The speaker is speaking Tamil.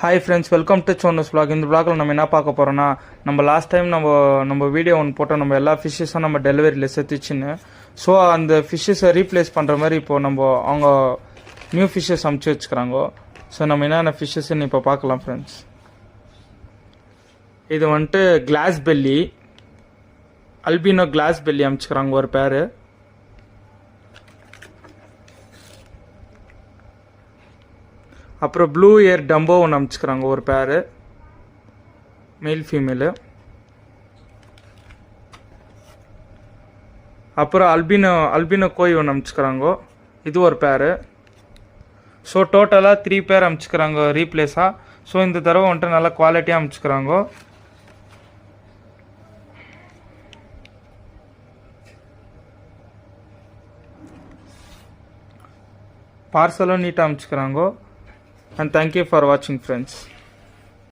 Hi friends, welcome to Sona's vlog. இந்த vlogல நம்ம என்ன பார்க்க போகிறோன்னா, நம்ம லாஸ்ட் டைம் நம்ம வீடியோ ஒன்று போட்டோம். நம்ம எல்லா ஃபிஷ்ஷஸும் நம்ம டெலிவரியில் செத்துச்சுன்னு. ஸோ அந்த ஃபிஷ்ஷஸை ரீப்ளேஸ் பண்ணுற மாதிரி இப்போது அவங்க நியூ ஃபிஷ்ஷஸ் அமுச்சு வச்சுக்கிறாங்க. ஸோ நம்ம என்னென்ன ஃபிஷ்ஷஸ்ன்னு இப்போ பார்க்கலாம் ஃப்ரெண்ட்ஸ். இது வந்துட்டு glass belly, albino glass belly அமுச்சுக்கிறாங்க ஒரு பேர். அப்புறம் ப்ளூ ஏர் டம்போ ஒன்று அமுச்சுக்கிறாங்க ஒரு பேர், மேல் ஃபீமேலு. அப்புறம் அல்பினோ கோய் ஒன்று அமுச்சுக்கிறாங்க, இது ஒரு பேர். ஸோ டோட்டலாக 3 பேர் அமுச்சுக்கிறாங்க ரீப்ளேஸாக. ஸோ இந்த தடவை வந்துட்டு நல்லா குவாலிட்டியாக அமுச்சுக்கிறாங்க. பார்சலும் நீட்டாக அமுச்சுக்கிறாங்க. And thank you for watching friends.